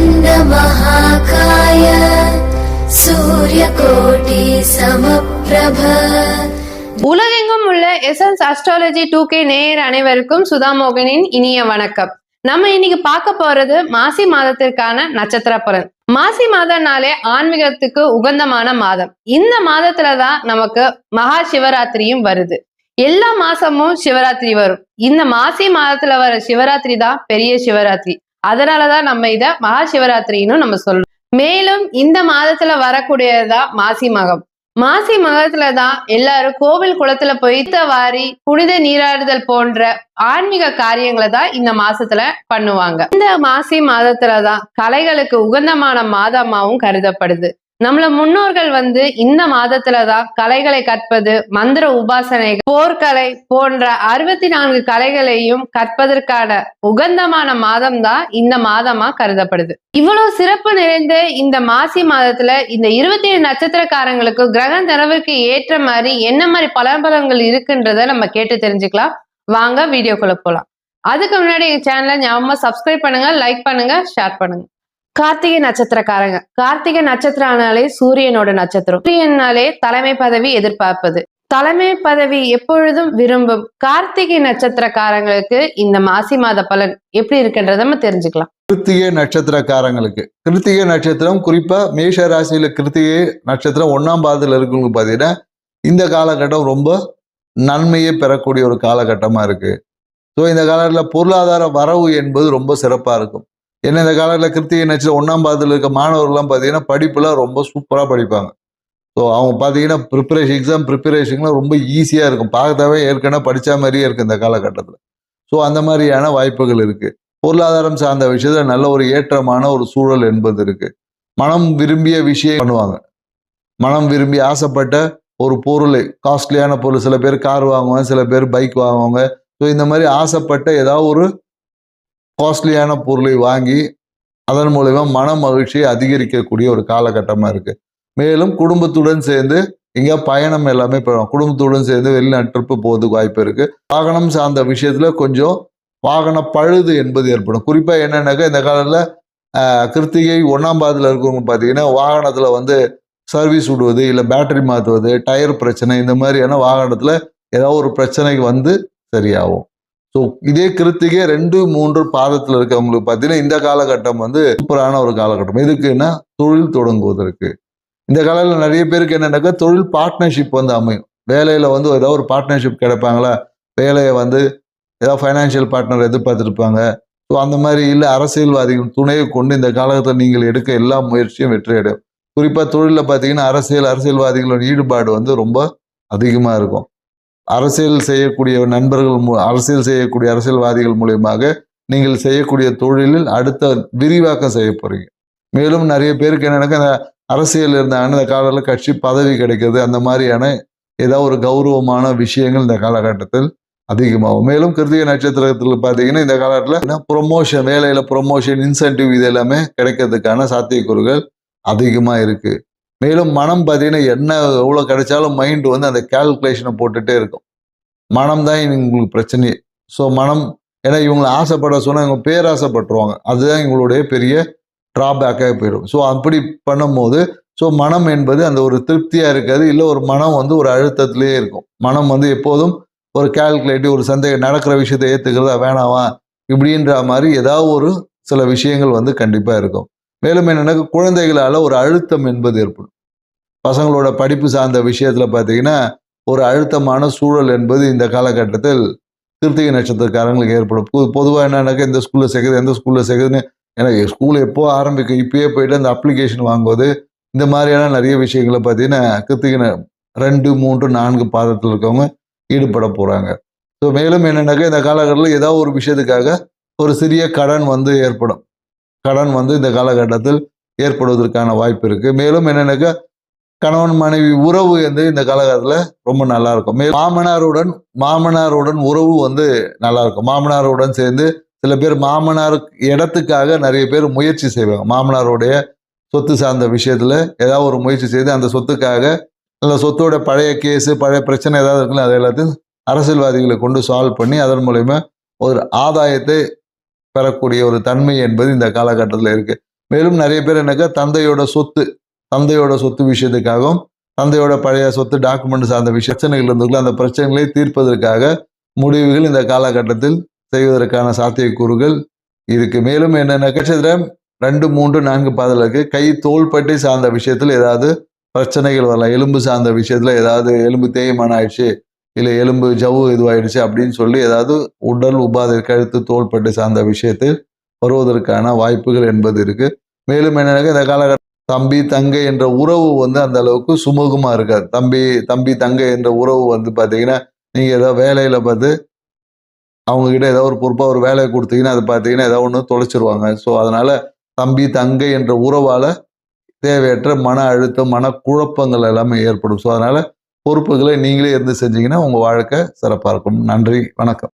वक्रतुण्ड महाकाय सूर्यकोटि समप्रभ. உலகெங்கும் உள்ள எசன்ஸ் அஸ்ட்ராலஜி 2K நேயர் அனைவருக்கும் சுதாமோகனின் இனிய வணக்கம். நம்ம இன்னைக்கு பார்க்க போறது மாசி மாதத்திற்கான நட்சத்திர பலன். மாசி மாதம்னாலே ஆன்மீகத்துக்கு உகந்தமான மாதம். இந்த மாதத்துலதான் நமக்கு மகா சிவராத்திரியும் வருது. எல்லா மாசமும் சிவராத்திரி வரும். இந்த மாசி மாதத்துல வர சிவராத்திரி தான் பெரிய சிவராத்திரி. அதனாலதான் நம்ம இத மகா சிவராத்திரின்னு நம்ம சொல்றோம். மேலும் இந்த மாதத்துல வரக்கூடியதுதான் மாசி மகம். மாசி மகத்துலதான் எல்லாரும் கோவில் குளத்துல போய் வாரி புனித நீராடுதல் போன்ற ஆன்மீக காரியங்களை தான் இந்த மாசத்துல பண்ணுவாங்க. இந்த மாசி மாதத்துலதான் கலைகளுக்கு உகந்தமான மாதமாவும் கருதப்படுது. நம்மள முன்னோர்கள் இந்த மாதத்துலதான் கலைகளை கற்பது, மந்திர உபாசனைகள், போர்க்கலை போன்ற 64 கலைகளையும் கற்பதற்கான உகந்தமான மாதம் தான் இந்த மாதமா கருதப்படுது. இவ்வளவு சிறப்பு நிறைந்த இந்த மாசி மாதத்துல இந்த 27 நட்சத்திரக்காரங்களுக்கு கிரக நிலவுக்கு ஏற்ற மாதிரி என்ன மாதிரி பலன்கள் இருக்குன்றத நம்ம கேட்டு தெரிஞ்சுக்கலாம். வாங்க வீடியோக்குள்ள போலாம். அதுக்கு முன்னாடி எங்க சேனலை ஞாபகமா சப்ஸ்கிரைப் பண்ணுங்க, லைக் பண்ணுங்க, ஷேர் பண்ணுங்க. கார்த்திகை நட்சத்திரக்காரங்க. கார்த்திகை நட்சத்திரம்னாலே சூரியனோட நட்சத்திரம். சூரியனாலே தலைமை பதவி எதிர்பார்ப்பது, தலைமை பதவி எப்பொழுதும் விரும்பும் கார்த்திகை நட்சத்திரக்காரங்களுக்கு இந்த மாசி மாத பலன் எப்படி இருக்குன்றத நம்ம தெரிஞ்சுக்கலாம். கிருத்திகை நட்சத்திரக்காரங்களுக்கு, கிருத்திகை நட்சத்திரம் குறிப்பா மேஷ ராசியில கிருத்திகை நட்சத்திரம் 1ஆம் பாதத்துல இருக்கவங்களுக்கு பாத்தீங்கன்னா இந்த காலகட்டம் ரொம்ப நன்மையை பெறக்கூடிய ஒரு காலகட்டமா இருக்கு. ஸோ இந்த காலகட்டத்தில் பொருளாதார வரவு என்பது ரொம்ப சிறப்பா இருக்கும். ஏன்னா இந்த காலத்தில் கிருத்திகை நட்சத்திரம் 1ஆம் பாதத்தில் இருக்க மாணவர்கள்லாம் பார்த்தீங்கன்னா படிப்புலாம் ரொம்ப சூப்பராக படிப்பாங்க. ஸோ அவங்க பார்த்தீங்கன்னா எக்ஸாம் ப்ரிப்பரேஷன்லாம் ரொம்ப ஈஸியாக இருக்கும். பார்க்கவே ஏற்கனவே படித்த மாதிரியே இருக்குது இந்த காலகட்டத்தில். ஸோ அந்த மாதிரியான வாய்ப்புகள் இருக்குது. பொருளாதாரம் சார்ந்த விஷயத்தில் நல்ல ஒரு ஏற்றமான ஒரு சூழல் என்பது இருக்குது. மனம் விரும்பிய விஷயம் பண்ணுவாங்க. மனம் விரும்பி ஆசைப்பட்ட ஒரு பொருளை, காஸ்ட்லியான பொருள், சில பேர் கார் வாங்குவாங்க, சில பேர் பைக் வாங்குவாங்க. ஸோ இந்த மாதிரி ஆசைப்பட்ட ஏதாவது ஒரு காஸ்ட்லியான பொருளை வாங்கி அதன் மூலமா மன மகிழ்ச்சியை அதிகரிக்கக்கூடிய ஒரு காலகட்டமா இருக்கு. மேலும் குடும்பத்துடன் சேர்ந்து இங்க பயணம் எல்லாமே போயிடும். குடும்பத்துடன் சேர்ந்து வெளிநாட்டு ட்ரிப்பு போகிறதுக்கு வாய்ப்பு இருக்கு. வாகனம் சார்ந்த விஷயத்துல கொஞ்சம் வாகன பழுது என்பது ஏற்படும். குறிப்பா என்னன்னாக்கா இந்த காலத்துல கிருத்திகை 1ஆம் பாதத்துல இருக்கவங்க பார்த்தீங்கன்னா வாகனத்துல சர்வீஸ் விடுவது, இல்லை பேட்டரி மாற்றுவது, டயர் பிரச்சனை, இந்த மாதிரியான வாகனத்துல ஏதாவது ஒரு பிரச்சனைக்கு சரியாகும். ஸோ இதே கிருத்திகை 2, 3 பாதத்தில் இருக்கவங்களுக்கு பார்த்தீங்கன்னா இந்த காலகட்டம் சூப்பரான ஒரு காலகட்டம். எதுக்குன்னா தொழில் தொடங்குவதற்கு. இந்த காலத்தில் நிறைய பேருக்கு என்னன்னாக்கா தொழில் பார்ட்னர்ஷிப் அமையும். வேலையில் ஏதாவது ஒரு பார்ட்னர்ஷிப் கிடைப்பாங்களா, வேலையை ஏதாவது ஃபைனான்சியல் பார்ட்னர் எதிர்பார்த்துருப்பாங்க. ஸோ அந்த மாதிரி இல்லை அரசியல்வாதிகள் துணையை கொண்டு இந்த காலகட்டத்தில் நீங்கள் எடுக்க எல்லா முயற்சியும் வெற்றி அடையும். குறிப்பாக தொழிலில் பார்த்தீங்கன்னா அரசியல்வாதிகளோட ஈடுபாடு ரொம்ப அதிகமாக இருக்கும். அரசியல் செய்யக்கூடிய நண்பர்கள், அரசியல்வாதிகள் மூலியமாக நீங்கள் செய்யக்கூடிய தொழிலில் அடுத்த விரிவாக்கம் செய்ய போறீங்க. மேலும் நிறைய பேருக்கு என்னன்னாக்கா அந்த அரசியல் இருந்தாங்கன்னா இந்த காலத்தில் கட்சி பதவி கிடைக்கிறது, அந்த மாதிரியான ஏதாவது ஒரு கௌரவமான விஷயங்கள் இந்த காலகட்டத்தில் அதிகமாகும். மேலும் கிருத்திகை நட்சத்திரத்தில் பார்த்தீங்கன்னா இந்த காலகட்டத்தில் ப்ரொமோஷன், வேலையில ப்ரொமோஷன், இன்சென்டிவ் இது எல்லாமே கிடைக்கிறதுக்கான சாத்தியக்கூறுகள் அதிகமாக இருக்கு. மேலும் மனம் பார்த்தீங்கன்னா என்ன எவ்வளோ கிடைச்சாலும் மைண்டு அந்த கேல்குலேஷனை போட்டுகிட்டே இருக்கும். மனம் தான் உங்களுக்கு பிரச்சனையே. ஸோ மனம், ஏன்னா இவங்களை ஆசைப்பட சொன்னால் இவங்க பேராசைப்பட்டுருவாங்க. அதுதான் இவங்களுடைய பெரிய ட்ராபேக்காக போயிடும். ஸோ அப்படி பண்ணும்போது மனம் என்பது அந்த ஒரு திருப்தியாக இருக்காது. இல்லை ஒரு மனம் ஒரு அழுத்தத்திலேயே இருக்கும். மனம் எப்போதும் ஒரு கேல்குலேட்டிவ், ஒரு சந்தேகம், நடக்கிற விஷயத்தை ஏற்றுக்கிறதா வேணாமா இப்படின்ற மாதிரி ஏதாவது ஒரு சில விஷயங்கள் கண்டிப்பாக இருக்கும். மேலும் என்னன்னா குழந்தைகளால் ஒரு அழுத்தம் என்பது ஏற்படும். பசங்களோட படிப்பு சார்ந்த விஷயத்துல பார்த்தீங்கன்னா ஒரு அழுத்தமான சூழல் என்பது இந்த காலகட்டத்தில் கிருத்திகை நட்சத்திரக்காரங்களுக்கு ஏற்படும். பொதுவாக என்னன்னாக்கா இந்த ஸ்கூலில் சேர்க்குது, எந்த ஸ்கூலில் சேர்க்குதுன்னு, எனக்கு ஸ்கூல் எப்போ ஆரம்பிக்கும், இப்பயே போயிட்டு அந்த அப்ளிகேஷன் வாங்குவது, இந்த மாதிரியான நிறைய விஷயங்களை பார்த்தீங்கன்னா கிருத்திகை 2, 3, 4 பாதத்தில் இருக்கவங்க ஈடுபட போகிறாங்க. ஸோ மேலும் என்னன்னாக்கா இந்த காலகட்டத்தில் ஏதாவது ஒரு விஷயத்துக்காக ஒரு சிறிய கடன் ஏற்படும். கடன் இந்த காலகட்டத்தில் ஏற்படுவதற்கான வாய்ப்பு இருக்கு. மேலும் என்னன்னாக்கா கணவன் மனைவி உறவு இந்த காலகட்டத்தில் ரொம்ப நல்லா இருக்கும். மாமனாருடன் உறவு நல்லா இருக்கும். மாமனாருடன் சேர்ந்து சில பேர் மாமனார் இடத்துக்காக நிறைய பேர் முயற்சி செய்வாங்க. மாமனாருடைய சொத்து சார்ந்த விஷயத்துல ஏதாவது ஒரு முயற்சி செய்து அந்த சொத்துக்காக, அந்த சொத்தோட பழைய கேஸு, பழைய பிரச்சனை ஏதாவது இருக்குல்ல, அது எல்லாத்தையும் அரசியல்வாதிகளை கொண்டு சால்வ் பண்ணி அதன் மூலயமா ஒரு ஆதாயத்தை பெறக்கூடிய ஒரு தன்மை என்பது இந்த காலகட்டத்தில் இருக்கு. மேலும் நிறைய பேர் என்னக்கா தந்தையோட சொத்து விஷயத்துக்காகவும் தந்தையோட பழைய சொத்து டாக்குமெண்ட் சார்ந்த பிரச்சனைகள் இருந்துள்ள அந்த பிரச்சனைகளை தீர்ப்பதற்காக முடிவுகள் இந்த காலகட்டத்தில் செய்வதற்கான சாத்தியக்கூறுகள் இருக்கு. மேலும் என்ன நட்சத்திரம் 2, 3, 4 பாதல இருக்கு. கை தோள்பட்டை சார்ந்த விஷயத்துல ஏதாவது பிரச்சனைகள் வரலாம். எலும்பு சார்ந்த விஷயத்துல ஏதாவது எலும்பு தேய்மானம் ஆயிடுச்சு, இல்லை எலும்பு ஜவ்வு இதுவாயிடுச்சு அப்படின்னு சொல்லி ஏதாவது உடல் உபாதை கழுத்து தோள்பட்டை சார்ந்த விஷயத்தில் வருவதற்கான வாய்ப்புகள் என்பது இருக்கு. மேலும் என்னன்னாக்க இந்த காலகட்டம் தம்பி தங்கை என்ற உறவு அந்த அளவுக்கு சுமூகமா இருக்காது. தம்பி தங்கை என்ற உறவு பார்த்தீங்கன்னா நீங்க ஏதாவது வேலையில பார்த்து அவங்க கிட்ட ஏதாவது ஒரு பொறுப்பா ஒரு வேலையை கொடுத்தீங்கன்னா அது பார்த்தீங்கன்னா ஏதாவது ஒன்று தொலைச்சிருவாங்க. ஸோ அதனால தம்பி தங்கை என்ற உறவால தேவையற்ற மன அழுத்தம் மனக்குழப்பங்கள் எல்லாமே ஏற்படும். ஸோ அதனால பொறுப்புகளை நீங்களே இருந்து செஞ்சீங்கன்னா உங்க வாழ்க்கை சிறப்பாக இருக்கும். நன்றி, வணக்கம்.